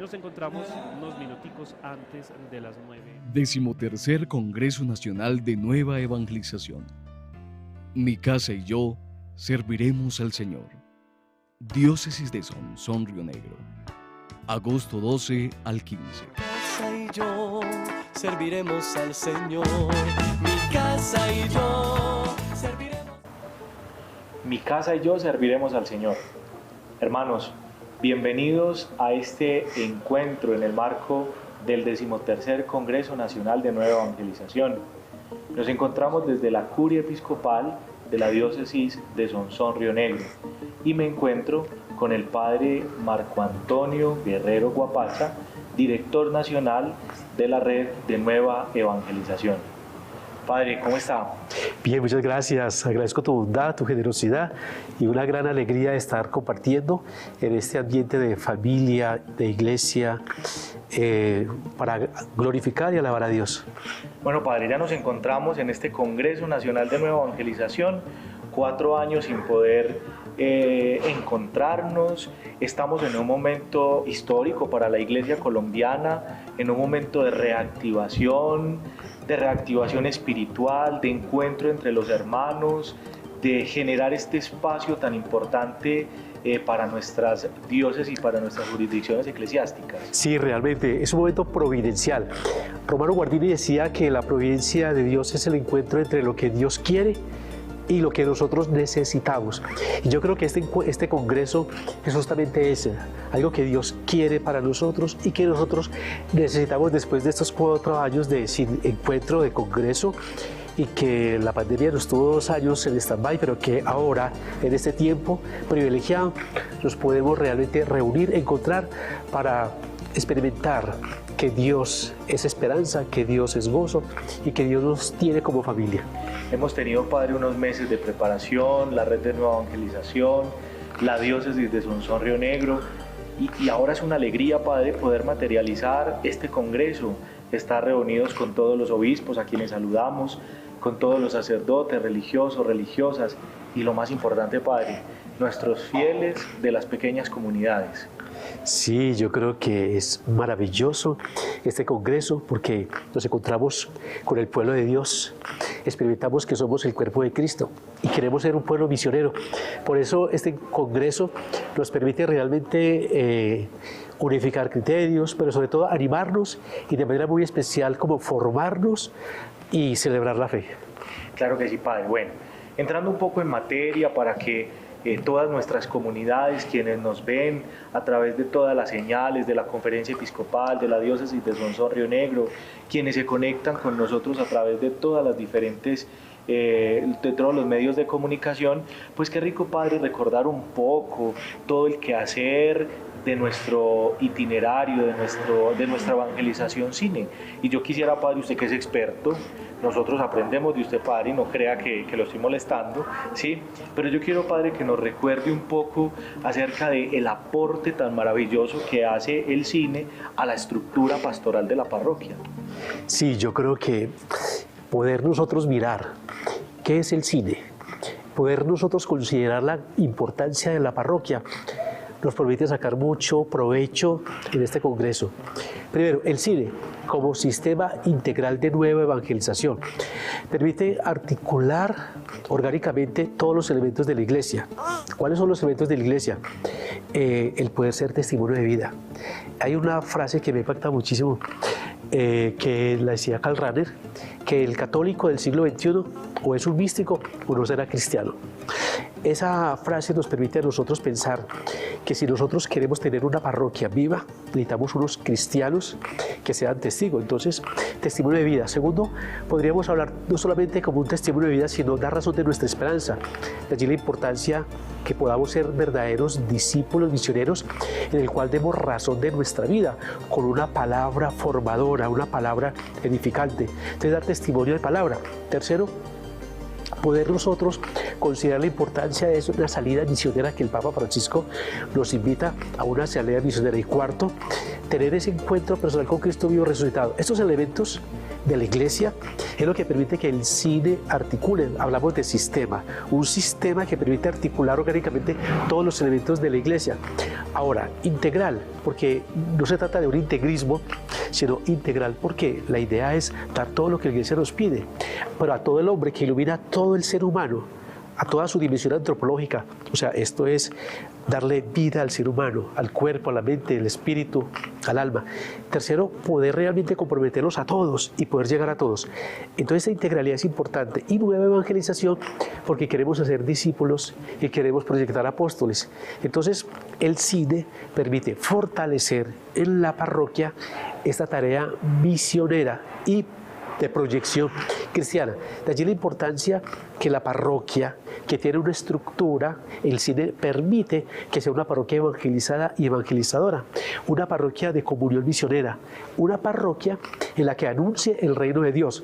Nos encontramos unos minuticos antes de las 9. 13º Congreso Nacional de Nueva Evangelización. Mi casa y yo serviremos al Señor. Diócesis de Sonsón, Río Negro. Agosto 12 al 15. Mi casa y yo serviremos al Señor. Mi casa y yo serviremos. Mi casa y yo serviremos al Señor. Hermanos, bienvenidos a este encuentro en el marco del 13º Congreso Nacional de Nueva Evangelización. Nos encontramos desde la Curia Episcopal de la Diócesis de Sonsón, Río Negro, y me encuentro con el Padre Marco Antonio Guerrero Guapacha, director nacional de la Red de Nueva Evangelización. Padre, ¿cómo está? Bien, muchas gracias. Agradezco tu bondad, tu generosidad y una gran alegría de estar compartiendo en este ambiente de familia, de iglesia, para glorificar y alabar a Dios. Bueno, Padre, ya nos encontramos en este Congreso Nacional de Nueva Evangelización, 4 años sin poder encontrarnos. Estamos en un momento histórico para la Iglesia colombiana, en un momento de reactivación espiritual, de encuentro entre los hermanos, de generar este espacio tan importante para nuestras diócesis y para nuestras jurisdicciones eclesiásticas. Sí, realmente es un momento providencial. Romano Guardini decía que la providencia de Dios es el encuentro entre lo que Dios quiere y lo que nosotros necesitamos. Y yo creo que este congreso es justamente ese, algo que Dios quiere para nosotros y que nosotros necesitamos después de estos 4 años de sin encuentro, de congreso, y que la pandemia nos tuvo 2 años en stand-by, pero que ahora, en este tiempo privilegiado, nos podemos realmente reunir, encontrar para experimentar que Dios es esperanza, que Dios es gozo y que Dios nos tiene como familia. Hemos tenido, Padre, unos meses de preparación, la Red de Nueva Evangelización, la Diócesis de Sonsón, Río Negro, y ahora es una alegría, Padre, poder materializar este congreso, estar reunidos con todos los obispos a quienes saludamos, con todos los sacerdotes, religiosos, religiosas, y lo más importante, Padre, nuestros fieles de las pequeñas comunidades. Sí, yo creo que es maravilloso este congreso porque nos encontramos con el pueblo de Dios, experimentamos que somos el cuerpo de Cristo y queremos ser un pueblo misionero. Por eso este congreso nos permite realmente unificar criterios, pero sobre todo animarnos y de manera muy especial como formarnos y celebrar la fe. Claro que sí, Padre. Bueno, entrando un poco en materia para que todas nuestras comunidades, quienes nos ven a través de todas las señales de la Conferencia Episcopal, de la Diócesis de Sonsón, Río Negro, quienes se conectan con nosotros a través de todas las diferentes, de todos los medios de comunicación, pues qué rico, Padre, recordar un poco todo el quehacer de nuestro itinerario, de nuestra evangelización cine. Y yo quisiera, Padre, usted que es experto, nosotros aprendemos de usted, Padre, y no crea que lo estoy molestando, ¿sí? Pero yo quiero, Padre, que nos recuerde un poco acerca del aporte tan maravilloso que hace el cine a la estructura pastoral de la parroquia. Sí, yo creo que poder nosotros mirar qué es el cine, poder nosotros considerar la importancia de la parroquia, nos permite sacar mucho provecho en este congreso. Primero, el cine como sistema integral de nueva evangelización permite articular orgánicamente todos los elementos de la iglesia. ¿Cuáles son los elementos de la iglesia? El poder ser testimonio de vida. Hay una frase que me impacta muchísimo, que la decía Karl Rahner, que el católico del siglo XXI o es un místico o no será cristiano. Esa frase nos permite a nosotros pensar que si nosotros queremos tener una parroquia viva, necesitamos unos cristianos que sean testigos. Entonces, testimonio de vida. Segundo, podríamos hablar no solamente como un testimonio de vida, sino dar razón de nuestra esperanza. De allí la importancia que podamos ser verdaderos discípulos misioneros en el cual demos razón de nuestra vida con una palabra formadora, una palabra edificante. Entonces, dar testimonio de palabra. Tercero, poder nosotros considerar la importancia de una salida misionera que el Papa Francisco nos invita a una salida misionera. Y cuarto, tener ese encuentro personal con Cristo vivo resucitado. Estos elementos de la iglesia, es lo que permite que el cine articule. Hablamos de sistema, un sistema que permite articular orgánicamente todos los elementos de la iglesia. Ahora, integral, porque no se trata de un integrismo, sino integral, porque la idea es dar todo lo que la iglesia nos pide, pero a todo el hombre, que ilumina a todo el ser humano, a toda su dimensión antropológica. O sea, esto es darle vida al ser humano, al cuerpo, a la mente, al espíritu, al alma. Tercero, poder realmente comprometerlos a todos y poder llegar a todos. Entonces, esta integralidad es importante. Y nueva evangelización, porque queremos hacer discípulos y queremos proyectar apóstoles. Entonces, el cine permite fortalecer en la parroquia esta tarea misionera y de proyección cristiana. De allí la importancia que la parroquia, que tiene una estructura, el cine permite que sea una parroquia evangelizada y evangelizadora, una parroquia de comunión misionera, una parroquia en la que anuncie el reino de Dios.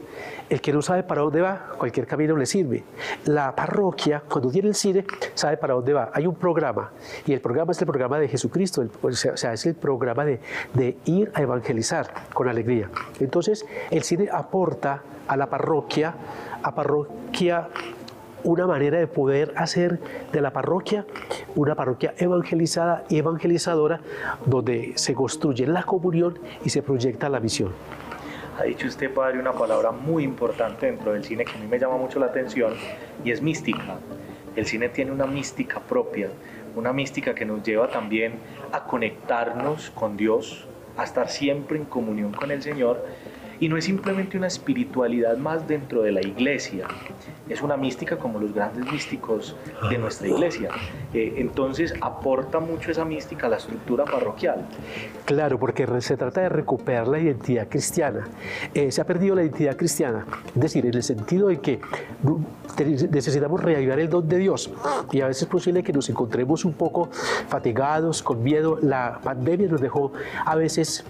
El que no sabe para dónde va, cualquier camino le sirve. La parroquia, cuando tiene el cine, sabe para dónde va. Hay un programa, y el programa es el programa de Jesucristo, o sea, es el programa de ir a evangelizar con alegría. Entonces, el cine aporta a la parroquia una manera de poder hacer de la parroquia una parroquia evangelizada y evangelizadora, donde se construye la comunión y se proyecta la misión. Ha dicho usted, padre, una palabra muy importante dentro del cine que a mí me llama mucho la atención, y es mística. El cine tiene una mística propia, una mística que nos lleva también a conectarnos con Dios, a estar siempre en comunión con el Señor. Y no es simplemente una espiritualidad más dentro de la iglesia, es una mística como los grandes místicos de nuestra iglesia. Entonces aporta mucho esa mística a la estructura parroquial. Claro, porque se trata de recuperar la identidad cristiana. Se ha perdido la identidad cristiana, es decir, en el sentido de que necesitamos reavivar el don de Dios, y a veces es posible que nos encontremos un poco fatigados, con miedo. La pandemia nos dejó a veces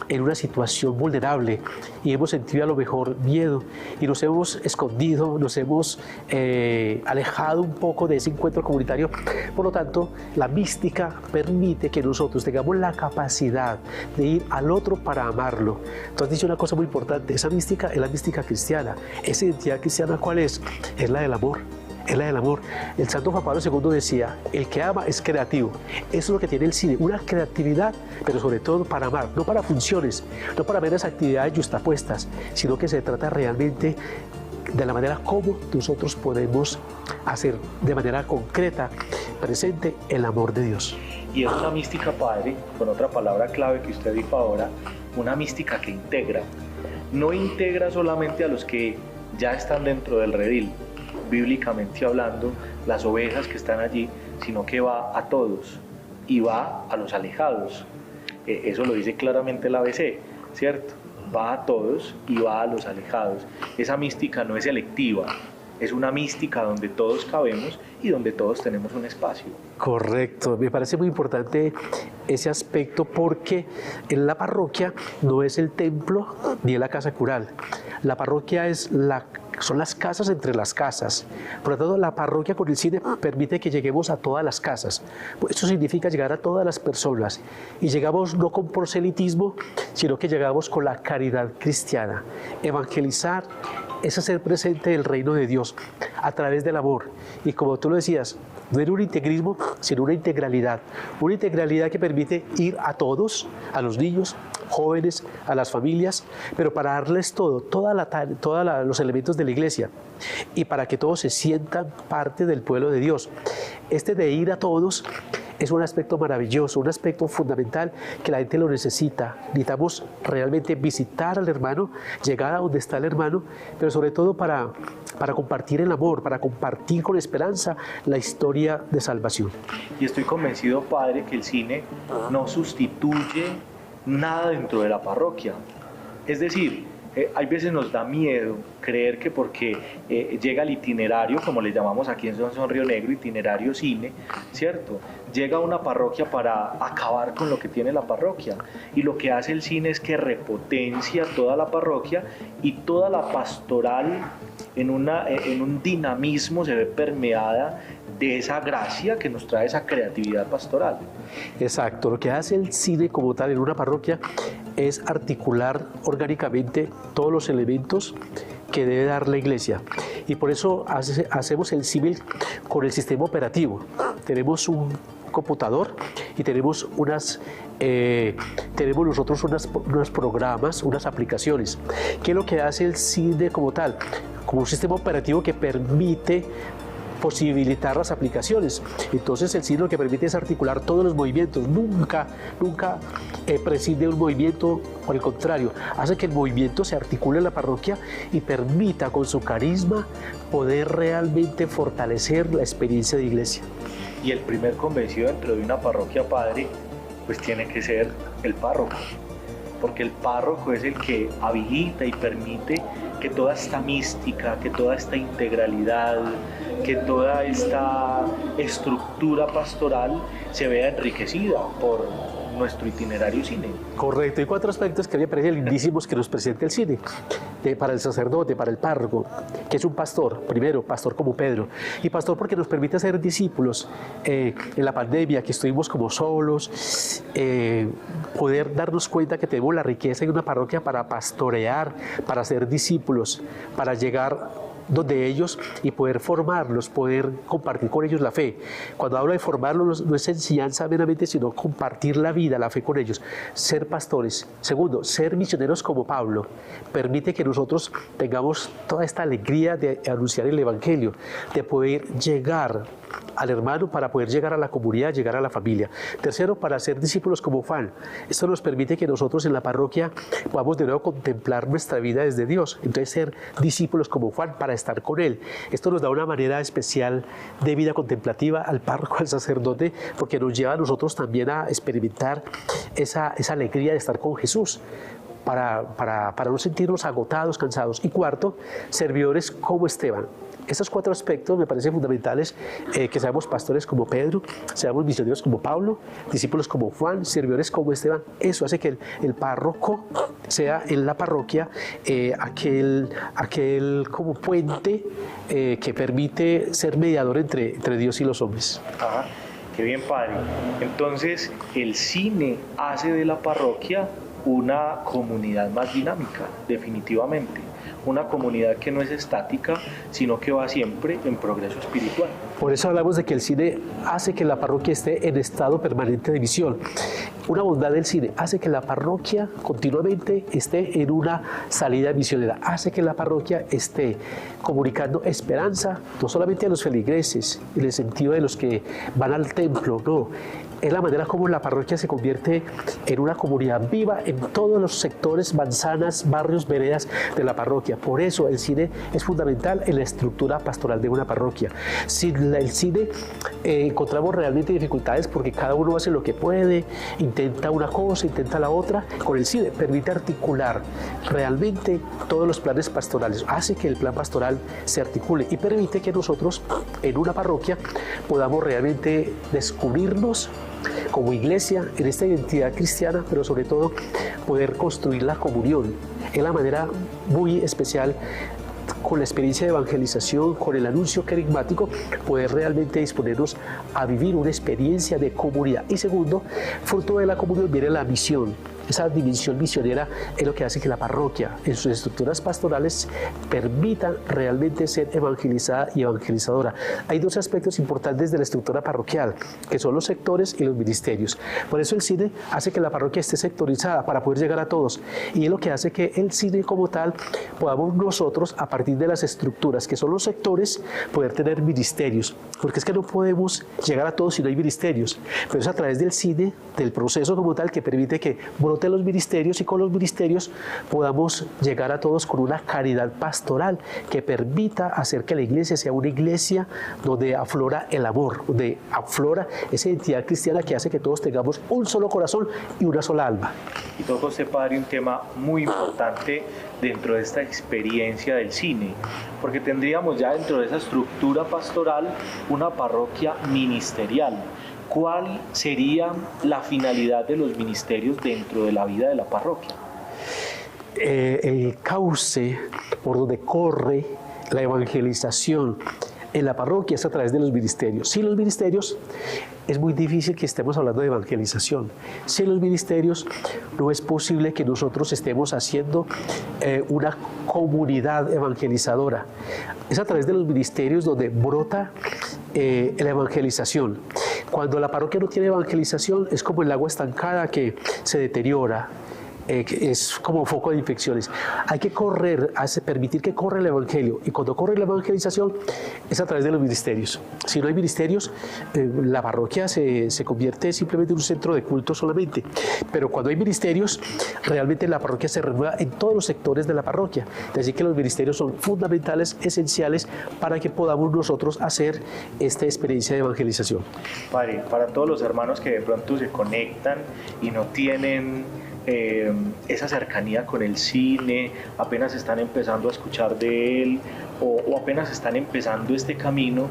en una situación vulnerable y hemos sentido a lo mejor miedo y nos hemos escondido, nos hemos alejado un poco de ese encuentro comunitario. Por lo tanto, la mística permite que nosotros tengamos la capacidad de ir al otro para amarlo. Tú has dicho una cosa muy importante, esa mística es la mística cristiana. Esa identidad cristiana, ¿cuál es? Es la del amor. Es la del amor. El santo Juan Pablo II decía, el que ama es creativo. Eso es lo que tiene el cine, una creatividad, pero sobre todo para amar, no para funciones, no para meras actividades justapuestas, sino que se trata realmente de la manera como nosotros podemos hacer de manera concreta, presente, el amor de Dios. Y es una mística, padre, con otra palabra clave que usted dijo ahora, una mística que integra. No integra solamente a los que ya están dentro del redil, bíblicamente hablando, las ovejas que están allí, sino que va a todos y va a los alejados. Eso lo dice claramente el ABC, ¿cierto? Va a todos y va a los alejados. Esa mística no es selectiva, es una mística donde todos cabemos y donde todos tenemos un espacio. Correcto, me parece muy importante ese aspecto, porque en la parroquia no es el templo ni es la casa cural. La parroquia son las casas entre las casas. Por lo tanto, la parroquia con el cine permite que lleguemos a todas las casas. Esto significa llegar a todas las personas. Y llegamos no con proselitismo, sino que llegamos con la caridad cristiana. Evangelizar es hacer presente el reino de Dios a través del amor. Y como tú lo decías, no era un integrismo, sino una integralidad. Una integralidad que permite ir a todos, a los niños, jóvenes, a las familias, pero para darles todos los elementos de la iglesia y para que todos se sientan parte del pueblo de Dios. Este de ir a todos es un aspecto maravilloso, un aspecto fundamental que la gente lo necesita. Necesitamos realmente visitar al hermano, llegar a donde está el hermano, pero sobre todo para compartir el amor, para compartir con esperanza la historia de salvación. Y estoy convencido, padre, que el cine no sustituye nada dentro de la parroquia. Es decir, hay veces nos da miedo creer que porque llega el itinerario, como le llamamos aquí en Sonsón Río Negro, itinerario cine, ¿cierto? Llega a una parroquia para acabar con lo que tiene la parroquia. Y lo que hace el cine es que repotencia toda la parroquia, y toda la pastoral en un dinamismo se ve permeada de esa gracia que nos trae esa creatividad pastoral. Exacto, lo que hace el cine como tal en una parroquia es articular orgánicamente todos los elementos que debe dar la iglesia. Y por eso hacemos el símil con el sistema operativo. Tenemos un computador y tenemos nosotros unos programas, unas aplicaciones. ¿Qué es lo que hace el CIDE como tal? Como un sistema operativo que permite posibilitar las aplicaciones. Entonces el CIDE lo que permite es articular todos los movimientos, nunca prescinde un movimiento, por el contrario, hace que el movimiento se articule en la parroquia y permita con su carisma poder realmente fortalecer la experiencia de iglesia. Y el primer convencido dentro de una parroquia, padre, pues tiene que ser el párroco, porque el párroco es el que habilita y permite que toda esta mística, que toda esta integralidad, que toda esta estructura pastoral se vea enriquecida por nuestro itinerario CIDE. Correcto, y 4 aspectos que a mí me parecen lindísimos que nos presenta el CIDE, para el sacerdote, para el párroco, que es un pastor, primero, pastor como Pedro, y pastor porque nos permite hacer discípulos. En la pandemia, que estuvimos como solos, poder darnos cuenta que tenemos la riqueza en una parroquia para pastorear, para hacer discípulos, para llegar donde ellos y poder formarlos, poder compartir con ellos la fe. Cuando hablo de formarlos, no es enseñanza meramente, sino compartir la vida, la fe con ellos, ser pastores. Segundo, ser misioneros como Pablo, permite que nosotros tengamos toda esta alegría de anunciar el Evangelio, de poder llegar al hermano, para poder llegar a la comunidad, llegar a la familia. Tercero, para ser discípulos como Juan. Esto nos permite que nosotros en la parroquia podamos de nuevo contemplar nuestra vida desde Dios. Entonces, ser discípulos como Juan para estar con Él. Esto nos da una manera especial de vida contemplativa al párroco, al sacerdote, porque nos lleva a nosotros también a experimentar esa alegría de estar con Jesús. Para no sentirnos agotados, cansados. Y cuarto, servidores como Esteban. Estos 4 aspectos me parecen fundamentales, que seamos pastores como Pedro, seamos misioneros como Pablo, discípulos como Juan, servidores como Esteban. Eso hace que el párroco sea en la parroquia aquel como puente que permite ser mediador entre Dios y los hombres. Ajá, qué bien, padre. Entonces, el CIDE hace de la parroquia una comunidad más dinámica, definitivamente. Una comunidad que no es estática, sino que va siempre en progreso espiritual. Por eso hablamos de que el CIDE hace que la parroquia esté en estado permanente de misión. Una bondad del CIDE hace que la parroquia continuamente esté en una salida misionera, hace que la parroquia esté comunicando esperanza, no solamente a los feligreses, en el sentido de los que van al templo, no. Es la manera como la parroquia se convierte en una comunidad viva en todos los sectores, manzanas, barrios, veredas de la parroquia. Por eso el CIDE es fundamental en la estructura pastoral de una parroquia. Sin el CIDE encontramos realmente dificultades porque cada uno hace lo que puede, intenta una cosa, intenta la otra. Con el CIDE permite articular realmente todos los planes pastorales, hace que el plan pastoral se articule y permite que nosotros en una parroquia podamos realmente descubrirnos como iglesia en esta identidad cristiana, pero sobre todo poder construir la comunión. Es la manera muy especial, con la experiencia de evangelización, con el anuncio carismático, poder realmente disponernos a vivir una experiencia de comunidad. Y segundo, fruto de la comunión viene la misión. Esa dimensión misionera es lo que hace que la parroquia, en sus estructuras pastorales, permita realmente ser evangelizada y evangelizadora. Hay 2 aspectos importantes de la estructura parroquial, que son los sectores y los ministerios. Por eso el CIDE hace que la parroquia esté sectorizada para poder llegar a todos. Y es lo que hace que el CIDE como tal podamos nosotros, a partir de las estructuras, que son los sectores, poder tener ministerios. Porque es que no podemos llegar a todos si no hay ministerios. Pero es a través del CIDE, del proceso como tal, que permite que brote los ministerios y con los ministerios podamos llegar a todos con una caridad pastoral que permita hacer que la iglesia sea una iglesia donde aflora el amor, donde aflora esa identidad cristiana que hace que todos tengamos un solo corazón y una sola alma. Y toca usted, padre, un tema muy importante dentro de esta experiencia del CIDE, porque tendríamos ya dentro de esa estructura pastoral una parroquia ministerial. ¿Cuál sería la finalidad de los ministerios dentro de la vida de la parroquia? El cauce por donde corre la evangelización en la parroquia es a través de los ministerios. Sin los ministerios es muy difícil que estemos hablando de evangelización. Sin los ministerios no es posible que nosotros estemos haciendo una comunidad evangelizadora. Es a través de los ministerios donde brota la evangelización. Cuando la parroquia no tiene evangelización es como el agua estancada que se deteriora. Es como foco de infecciones. Hay que correr, permitir que corra el evangelio, y cuando corre la evangelización es a través de los ministerios. Si no hay ministerios, la parroquia se convierte simplemente en un centro de culto solamente, pero cuando hay ministerios, realmente la parroquia se renueva en todos los sectores de la parroquia. Así que los ministerios son fundamentales, esenciales, para que podamos nosotros hacer esta experiencia de evangelización. Padre, para todos los hermanos que de pronto se conectan y no tienen esa cercanía con el cine, apenas están empezando a escuchar de él o apenas están empezando este camino,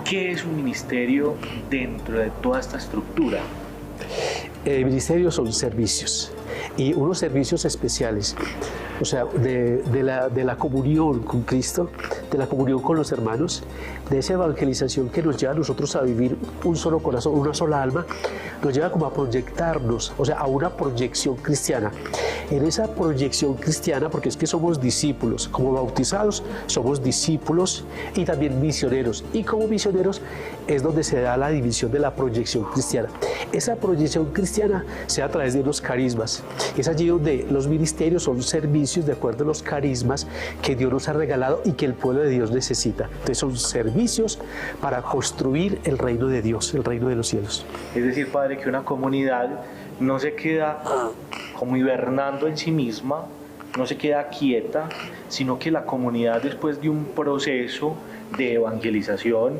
¿qué es un ministerio dentro de toda esta estructura? Ministerios son servicios, y unos servicios especiales, o sea, de la comunión con Cristo, de la comunión con los hermanos, de esa evangelización que nos lleva a nosotros a vivir un solo corazón, una sola alma, nos lleva como a proyectarnos, o sea, a una proyección cristiana. En esa proyección cristiana, porque es que somos discípulos, como bautizados somos discípulos y también misioneros, y como misioneros es donde se da la división de la proyección cristiana. Esa proyección cristiana se da a través de unos carismas. Es allí donde los ministerios son servicios de acuerdo a los carismas que Dios nos ha regalado y que el pueblo de Dios necesita. Entonces son servicios para construir el reino de Dios, el reino de los cielos. Es decir, Padre, que una comunidad no se queda como hibernando en sí misma, no se queda quieta, sino que la comunidad, después de un proceso de evangelización,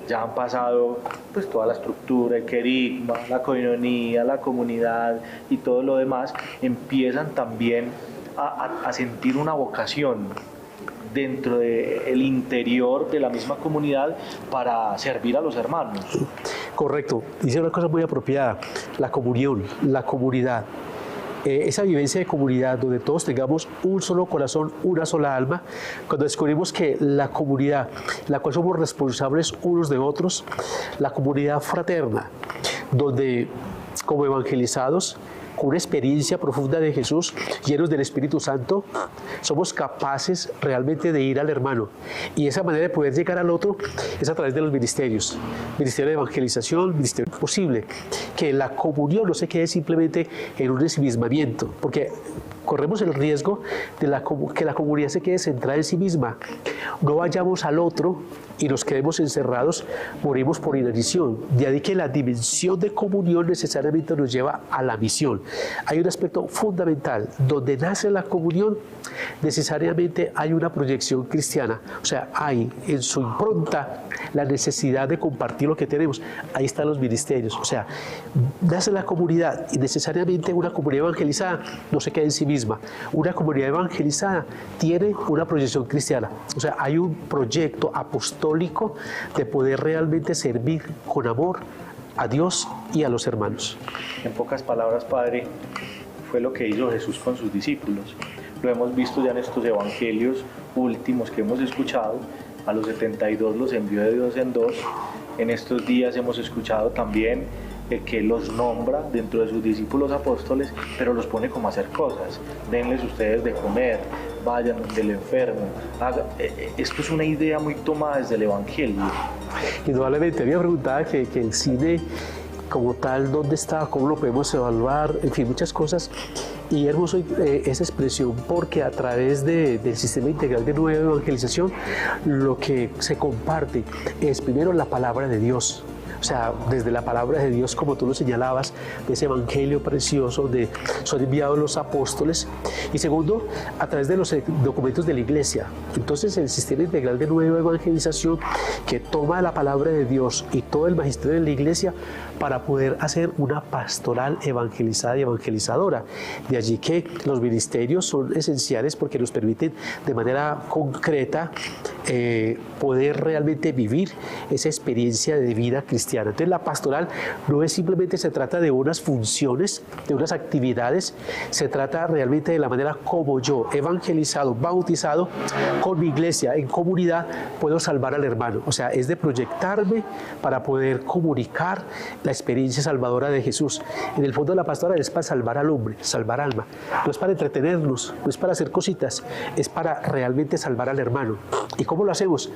ya han pasado pues toda la estructura, el querigma, la coinonía, la comunidad y todo lo demás, empiezan también a sentir una vocación dentro del interior de la misma comunidad para servir a los hermanos. Correcto, dice una cosa muy apropiada: la comunión, la comunidad. Esa vivencia de comunidad donde todos tengamos un solo corazón, una sola alma, cuando descubrimos que la comunidad, la cual somos responsables unos de otros, la comunidad fraterna, donde como evangelizados, con una experiencia profunda de Jesús, llenos del Espíritu Santo, somos capaces realmente de ir al hermano. Y esa manera de poder llegar al otro es a través de los ministerios. Ministerio de evangelización, ministerio posible. Que la comunión no se quede simplemente en un ensimismamiento, porque corremos el riesgo de que la comunidad se quede centrada en sí misma. No vayamos al otro y nos quedemos encerrados, morimos por inanición. De ahí que la dimensión de comunión necesariamente nos lleva a la misión. Hay un aspecto fundamental: donde nace la comunión, necesariamente hay una proyección cristiana. O sea, hay en su impronta la necesidad de compartir lo que tenemos. Ahí están los ministerios. O sea, nace la comunidad y necesariamente una comunidad evangelizada no se queda en sí misma. Una comunidad evangelizada tiene una proyección cristiana. O sea, hay un proyecto apostólico de poder realmente servir con amor a Dios y a los hermanos. En pocas palabras, Padre, fue lo que hizo Jesús con sus discípulos. Lo hemos visto ya en estos evangelios últimos que hemos escuchado. A los 72 los envió de 2 en 2. En estos días hemos escuchado también que los nombra dentro de sus discípulos apóstoles, pero los pone como a hacer cosas. Denles ustedes de comer, vayan del enfermo. Esto es una idea muy tomada desde el Evangelio. Indudablemente, había preguntado que el cine como tal, ¿dónde está? ¿Cómo lo podemos evaluar? En fin, muchas cosas. Y hermoso esa expresión, porque a través del sistema integral de nueva evangelización, lo que se comparte es primero la palabra de Dios. O sea, desde la palabra de Dios, como tú lo señalabas, de ese evangelio precioso donde son enviados los apóstoles. Y segundo, a través de los documentos de la iglesia. Entonces, el sistema integral de nueva evangelización que toma la palabra de Dios y todo el magisterio de la iglesia para poder hacer una pastoral evangelizada y evangelizadora. De allí que los ministerios son esenciales porque nos permiten de manera concreta poder realmente vivir esa experiencia de vida cristiana cristiana. Entonces la pastoral no es simplemente se trata de unas funciones, de unas actividades, se trata realmente de la manera como yo, evangelizado, bautizado, con mi iglesia, en comunidad, puedo salvar al hermano. O sea, es de proyectarme para poder comunicar la experiencia salvadora de Jesús. En el fondo la pastoral es para salvar al hombre, salvar alma. No es para entretenernos, no es para hacer cositas, es para realmente salvar al hermano. ¿Y cómo lo hacemos?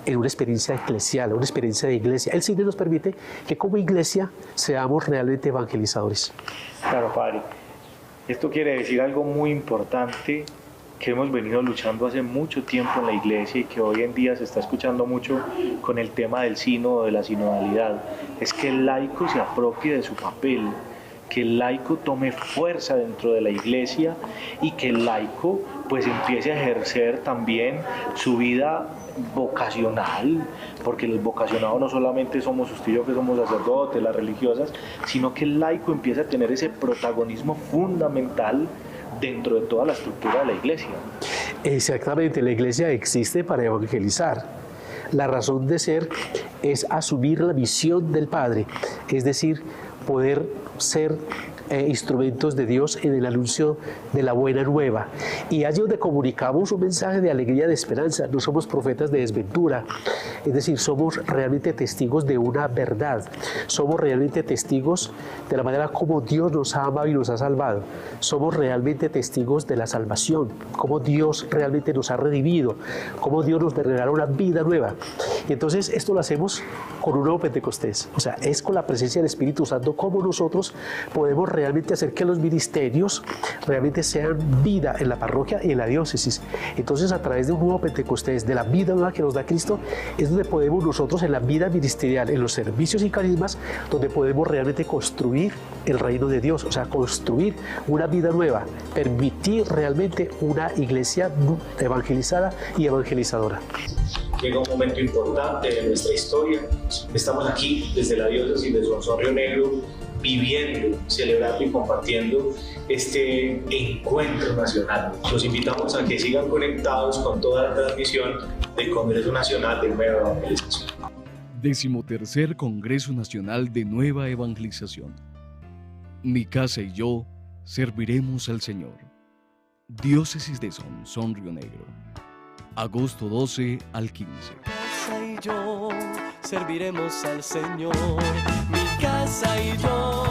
En una experiencia eclesial, una experiencia de iglesia. El cine nos permite que como iglesia seamos realmente evangelizadores. Claro, padre. Esto quiere decir algo muy importante que hemos venido luchando hace mucho tiempo en la iglesia y que hoy en día se está escuchando mucho con el tema del sínodo, de la sinodalidad. Es que el laico se apropie de su papel, que el laico tome fuerza dentro de la iglesia y que el laico pues empiece a ejercer también su vida vocacional, porque los vocacionados no solamente somos usted y yo que somos sacerdotes, las religiosas, sino que el laico empieza a tener ese protagonismo fundamental dentro de toda la estructura de la iglesia. Exactamente, la iglesia existe para evangelizar. La razón de ser es asumir la misión del Padre, es decir, poder ser instrumentos de Dios en el anuncio de la buena nueva. Y allí donde comunicamos un mensaje de alegría, de esperanza, no somos profetas de desventura, es decir, somos realmente testigos de una verdad, somos realmente testigos de la manera como Dios nos ha amado y nos ha salvado, somos realmente testigos de la salvación, cómo Dios realmente nos ha redimido, cómo Dios nos regaló una vida nueva. Y entonces esto lo hacemos con un nuevo Pentecostés, o sea, es con la presencia del Espíritu Santo como nosotros podemos realmente hacer que los ministerios realmente sean vida en la parroquia y en la diócesis. Entonces, a través de un nuevo Pentecostés, de la vida nueva que nos da Cristo, es donde podemos nosotros en la vida ministerial, en los servicios y carismas, donde podemos realmente construir el reino de Dios, o sea, construir una vida nueva, permitir realmente una iglesia evangelizada y evangelizadora. Llega un momento importante de nuestra historia. Estamos aquí desde la diócesis de Sonsón Río Negro, viviendo, celebrando y compartiendo este encuentro nacional. Los invitamos a que sigan conectados con toda la transmisión del Congreso Nacional de Nueva Evangelización. 13º Congreso Nacional de Nueva Evangelización. Mi casa y yo serviremos al Señor. Diócesis de Sonsón Río Negro. Agosto 12 al 15. Mi casa y yo serviremos al Señor. Mi casa y yo